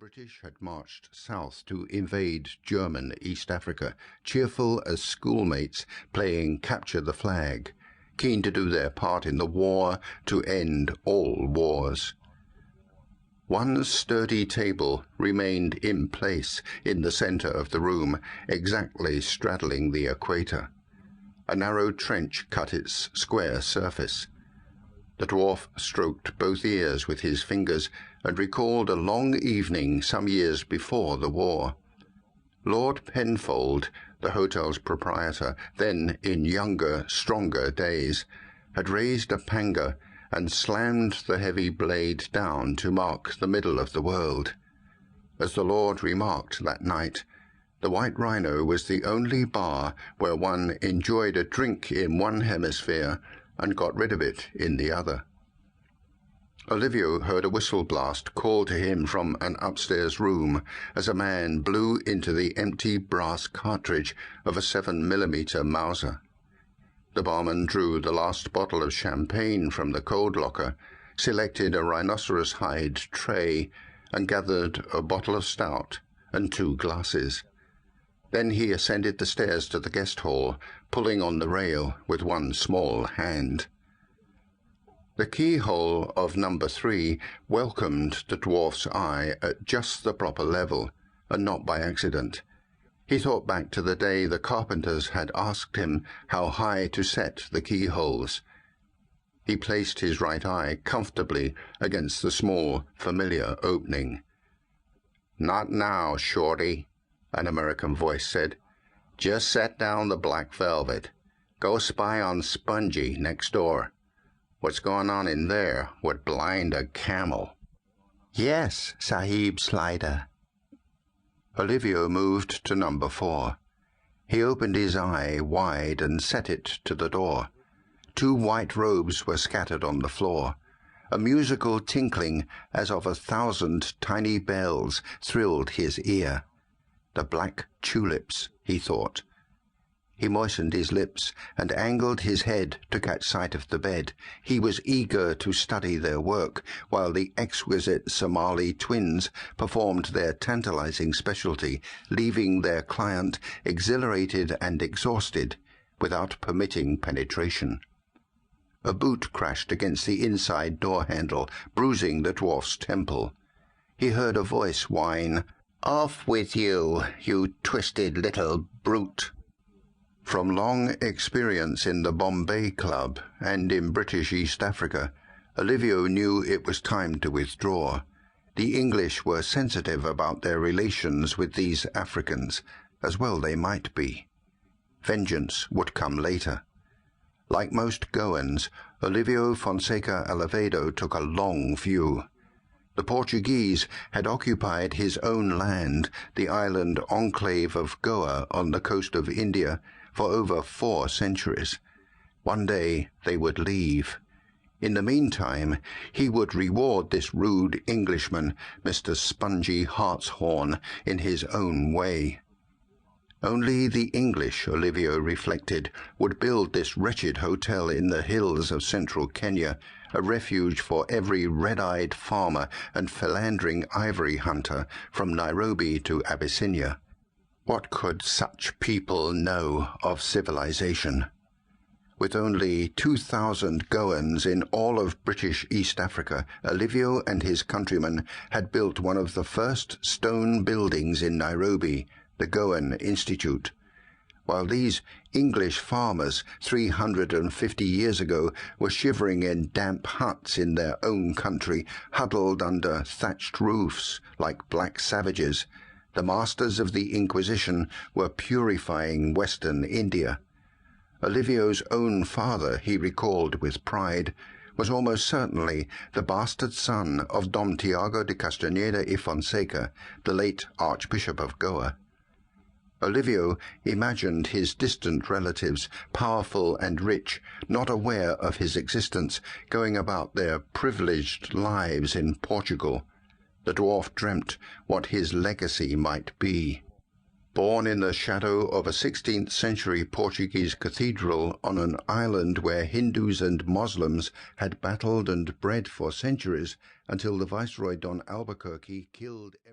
British had marched south to invade German East Africa, cheerful as schoolmates playing capture the flag, keen to do their part in the war to end all wars. One sturdy table remained in place in the center of the room, exactly straddling the equator. A narrow trench cut its square surface. The dwarf stroked both ears with his fingers and recalled a long evening some years before the war. Lord Penfold, the hotel's proprietor, then in younger, stronger days, had raised a panga and slammed the heavy blade down to mark the middle of the world. As the Lord remarked that night, the White Rhino was the only bar where one enjoyed a drink in one hemisphere and got rid of it in the other. Olivio heard a whistle blast call to him from an upstairs room as a man blew into the empty brass cartridge of a 7mm Mauser. The barman drew the last bottle of champagne from the cold locker, selected a rhinoceros hide tray, and gathered a bottle of stout and 2 glasses. Then he ascended the stairs to the guest hall, pulling on the rail with one small hand. The keyhole of number 3 welcomed the dwarf's eye at just the proper level, and not by accident. He thought back to the day the carpenters had asked him how high to set the keyholes. He placed his right eye comfortably against the small, familiar opening. "Not now, shorty," an American voice said. "Just set down the black velvet. Go spy on Spongy next door. What's going on in there would blind a camel." "Yes, Sahib Slider." Olivio moved to number 4. He opened his eye wide and set it to the door. 2 white robes were scattered on the floor. A musical tinkling as of 1,000 tiny bells thrilled his ear. The black tulips, he thought. He moistened his lips and angled his head to catch sight of the bed. He was eager to study their work, while the exquisite Somali twins performed their tantalizing specialty, leaving their client exhilarated and exhausted, without permitting penetration. A boot crashed against the inside door handle, bruising the dwarf's temple. He heard a voice whine, "Off with you, you twisted little brute." From long experience in the Bombay Club and in British East Africa, Olivio knew it was time to withdraw. The English were sensitive about their relations with these Africans, as well they might be. Vengeance would come later. Like most Goans, Olivio Fonseca Alevado took a long view. The Portuguese had occupied his own land, the island enclave of Goa on the coast of India, for over 4 centuries. One day they would leave. In the meantime, he would reward this rude Englishman, Mr. Spongy Hartshorn, in his own way. Only the English, Olivio reflected, would build this wretched hotel in the hills of central Kenya, a refuge for every red-eyed farmer and philandering ivory hunter from Nairobi to Abyssinia. What could such people know of civilization? With only 2,000 Goans in all of British East Africa, Olivio and his countrymen had built one of the first stone buildings in Nairobi, the Goan Institute. While these English farmers 350 years ago were shivering in damp huts in their own country, huddled under thatched roofs like black savages, the masters of the Inquisition were purifying Western India. Olivio's own father, he recalled with pride, was almost certainly the bastard son of Dom Tiago de Castaneda y Fonseca, the late Archbishop of Goa. Olivio imagined his distant relatives, powerful and rich, not aware of his existence, going about their privileged lives in Portugal. The dwarf dreamt what his legacy might be. Born in the shadow of a 16th century Portuguese cathedral on an island where Hindus and Muslims had battled and bred for centuries until the Viceroy Don Albuquerque killed